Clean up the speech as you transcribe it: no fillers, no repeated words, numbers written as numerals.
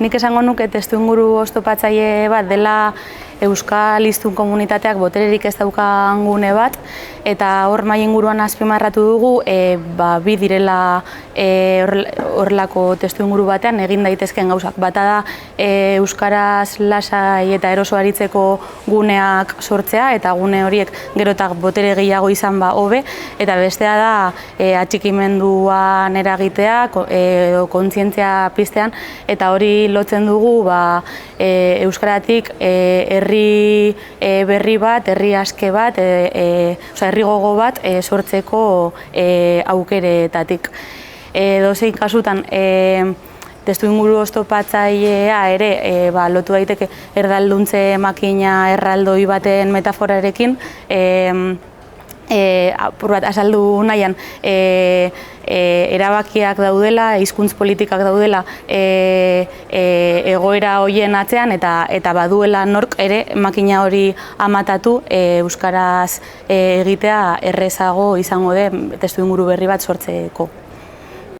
Nik esango nuke testuinguru oztopatzaile bat dela Euskal hiztun komunitateak botererik ez daukan gune bat, eta hor mahai inguruan azpimarratu dugu bi direla horrelako testuinguru batean egin daitezkeen gauzak. Bata da euskaraz lasai eta eroso aritzeko guneak sortzea, eta gune horiek gero eta botere gehiago izan hobe, eta bestea da atxikimenduan eragitea, kontzientzia piztean, eta hori lotzen dugu euskaratik herri berri bat, herri aske bat, herri gogo bat sortzeko aukeretatik. Dozein kasutan, testuinguru oztopatzailea ere lotu daiteke erdalduntze makina erraldoi baten metaforarekin, apur bat azaldu nahian, erabakiak daudela, hizkuntz politikak daudela egoera horien atzean, eta baduela nork ere makina hori amatatu euskaraz egitea errezago izango den testuinguru berri bat sortzeko.